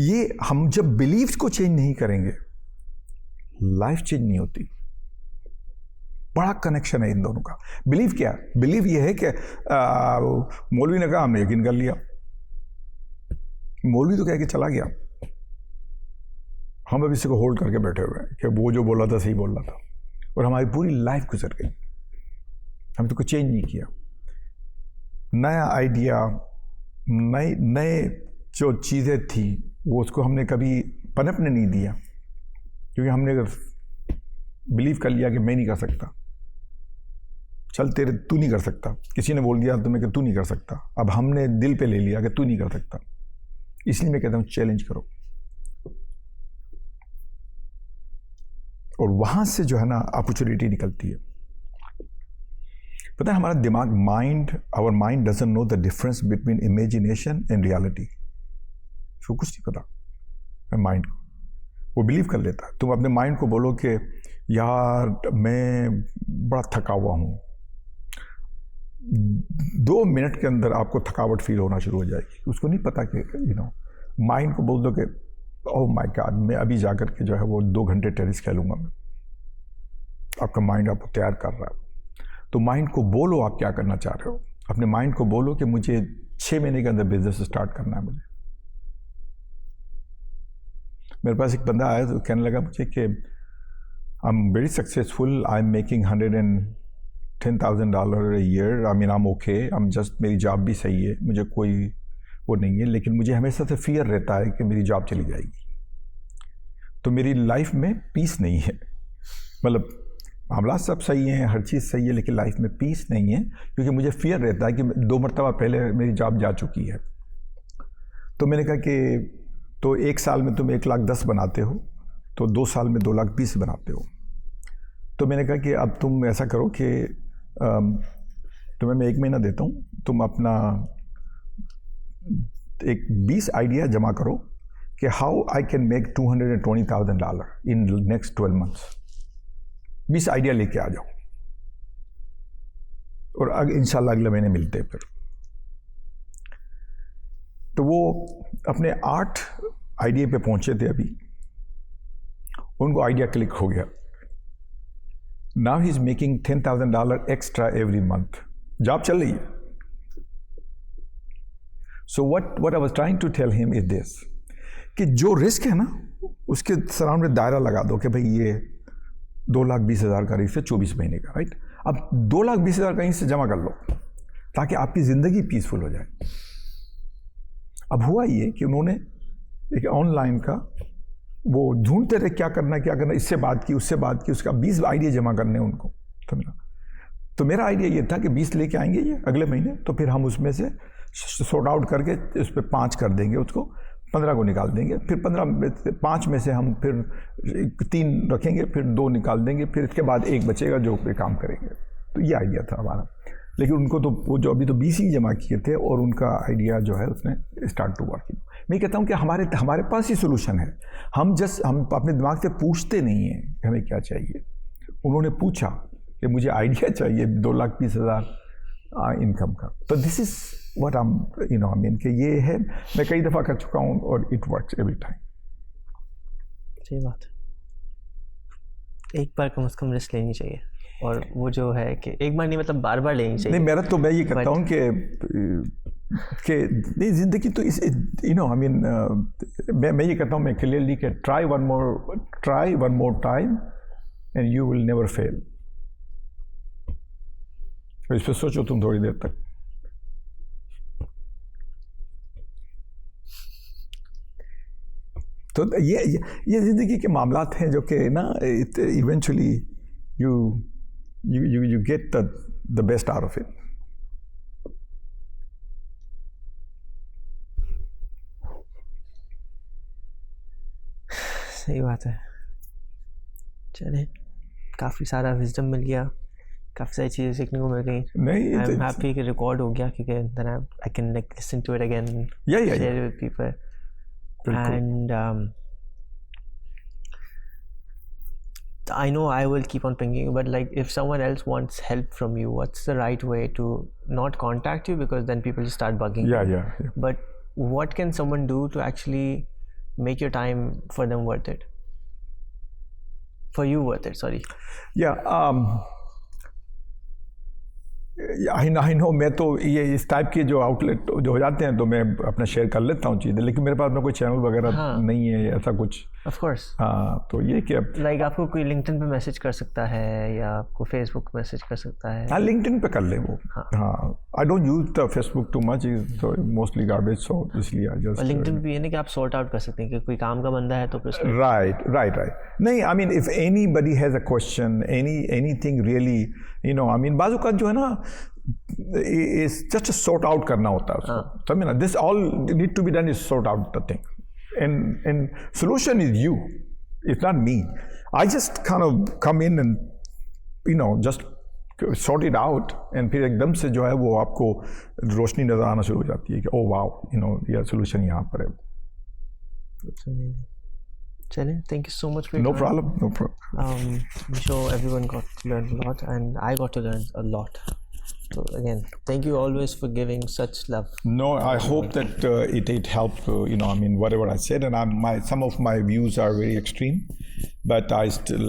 ये हम जब बिलीव्स को चेंज नहीं करेंगे, लाइफ चेंज नहीं होती। बड़ा कनेक्शन है इन दोनों का। बिलीव क्या? बिलीव ये है कि मौलवी ने कहा, हमने यकीन कर लिया। मौलवी तो कह के चला गया, हम अब इसी को होल्ड करके बैठे हुए हैं कि वो जो बोला था सही बोल रहा था, और हमारी पूरी लाइफ गुजर गई। हमने तो कुछ चेंज नहीं किया। नया आइडिया, नए जो चीज़ें थी वो उसको हमने कभी पनपने नहीं दिया, क्योंकि हमने अगर बिलीव कर लिया कि मैं नहीं कर सकता, चल तू नहीं कर सकता, किसी ने बोल दिया तुम्हें कि तू नहीं कर सकता, अब हमने दिल पे ले लिया कि तू नहीं कर सकता। इसलिए मैं कहता हूँ चैलेंज करो, और वहाँ से जो है ना अपॉर्चुनिटी निकलती है। पता है हमारा दिमाग, our mind doesn't know the difference between imagination and reality. उसको कुछ नहीं पता माइंड को, वो बिलीव कर लेता है। तुम अपने माइंड को बोलो कि यार मैं बड़ा थका हुआ हूँ, 2 मिनट के अंदर आपको थकावट फील होना शुरू हो जाएगी। उसको नहीं पता कि माइंड को बोल दो कि ओह माय गॉड, मैं अभी जाकर के जो है वो 2 घंटे टेनिस खेलूंगा मैं। आपका माइंड आपको तैयार कर रहा है। तो माइंड को बोलो आप क्या करना चाह रहे हो। अपने माइंड को बोलो कि मुझे 6 महीने के अंदर बिजनेस स्टार्ट करना है। मुझे, मेरे पास एक बंदा आया तो कहने लगा मुझे कि I am very successful, I am making $110,000 a year, I mean I am okay, I am just, मेरी जॉब भी सही है, मुझे कोई वो नहीं है, लेकिन मुझे हमेशा से फियर रहता है कि मेरी जॉब चली जाएगी, तो मेरी लाइफ में पीस नहीं है। मतलब मामला सब सही है, हर चीज़ सही है, लेकिन लाइफ में पीस नहीं है, क्योंकि मुझे फियर रहता है कि 2 मरतबा पहले मेरी जॉब जा चुकी है। तो मैंने कहा कि तो 1 साल में तुम 1,10,000 बनाते हो, तो 2 साल में 2,20,000 बनाते हो। तो मैंने कहा कि अब तुम ऐसा करो कि तुम्हें मैं 1 महीना देता हूँ, तुम अपना एक 20 आइडिया जमा करो कि how I can make $220,000 in next 12 months. 20 idea लेके आ जाओ, और इंशाल्लाह अगले महीने मिलते हैं फिर। तो वो अपने 8 आइडिया पे पहुंचे थे अभी, उनको आइडिया क्लिक हो गया। Now he is making $10,000 extra every month. Job चल रही है। So what I was trying to tell him is this, कि जो रिस्क है ना उसके सराउंड में दायरा लगा दो कि भाई ये 2,20,000 का रिस्क है 24 महीने का, राइट। अब 2,20,000 कहीं से जमा कर लो ताकि आपकी ज़िंदगी पीसफुल हो जाए। अब हुआ ये कि उन्होंने एक ऑनलाइन का वो ढूंढते रहे क्या करना, इससे बात की, उससे बात की, उसका 20 आइडिया जमा करने उनको, समझा। तो मेरा आइडिया ये था कि 20 लेके आएंगे ये अगले महीने, तो फिर हम उसमें से सॉर्ट आउट करके उस पर 5 कर देंगे, उसको 15 को निकाल देंगे, फिर 5 में से हम फिर 3 रखेंगे, फिर 2 निकाल देंगे, फिर इसके बाद 1 बचेगा जो पे काम करेंगे। तो ये आइडिया था हमारा। लेकिन उनको तो वो जो अभी तो 20 ही जमा किए थे, और उनका आइडिया जो है उसने स्टार्ट टू वर्किंग। मैं कहता हूँ कि हमारे पास ही सोल्यूशन है। हम अपने दिमाग से पूछते नहीं हैं कि हमें क्या चाहिए। उन्होंने पूछा कि मुझे आइडिया चाहिए 2,20,000 इनकम का। तो this is what I mean कि ये है, मैं कई दफ़ा कर चुका हूँ और इट वर्क्स एवरी टाइम। सही बात है, एक बार कम से कम रिस्क लेनी चाहिए। और वो जो है कि एक बार नहीं मतलब बार बार लेनी चाहिए। नहीं मेरा तो मैं ये कहता हूँ कि नहीं ज़िंदगी तो इस यू नो आई मीन मैं ये कहता हूँ मैं क्लियरली कि try one more time and you will never fail. इस पर सोचो तुम थोड़ी देर तक। तो ये ज़िंदगी के मामलात हैं जो कि ना eventually you get the best out of it. सही बात है। चले काफ़ी सारा विजडम मिल गया, काफ़ी सारी चीज़ें सीखने को मिल गई। नहीं आई एम हैप्पी कि रिकॉर्ड हो गया क्योंकि then I can like listen to it again, share it with people. And I know I will keep on pinging, but like if someone else wants help from you, what's the right way to not contact you, because then people just start bugging you. Yeah. But what can someone do to actually make your time for them worth it? For you worth it, sorry. Yeah, I know मैं तो ये इस type के जो outlet जो हो जाते हैं तो मैं अपना शेयर कर लेता हूँ चीज़ें, लेकिन मेरे पास में कोई चैनल वगैरह नहीं है ऐसा कुछ। Of course. हाँ, तो ये कि like आपको कोई लिंक्डइन पे मैसेज कर सकता है या आपको फेसबुक मैसेज कर सकता है। हाँ, लिंक्डइन पे कर ले वो। हाँ, I don't use the Facebook too much, is mostly garbage, so इसलिए आई जस्ट। लिंक्डइन पे ये नहीं कि आप सॉर्ट आउट कर सकते हैं कि कोई काम का बंदा है तो राइट नहीं, I mean if anybody has a question, anything really you know, I mean बाजू का जो है ना is just a sort out करना होता है उसको। समझे ना, this all need to be done is sort out the thing, and solution is you, it's not me. I just kind of come in and you know just sort it out, and फिर एकदम से जो है वो आपको रोशनी नजर आना शुरू हो जाती है कि oh wow, you know ये solution यहाँ पर है। चलें, thank you so much for your no time. problem. I'm sure everyone got to learn a lot, and I got to learn a lot. So again, thank you always for giving such love. No, I hope that it helped. You know, I mean, whatever I said, and some of my views are very extreme, but I still,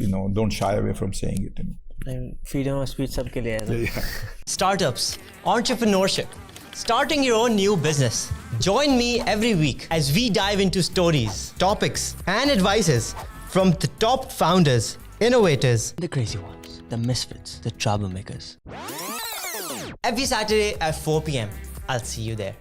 you know, don't shy away from saying it. And freedom of speech सबके लिए है। Yeah. Startups, entrepreneurship, starting your own new business. Join me every week as we dive into stories, topics, and advices from the top founders, innovators, The crazy ones, the misfits, the troublemakers. every Saturday at 4 p.m. I'll see you there.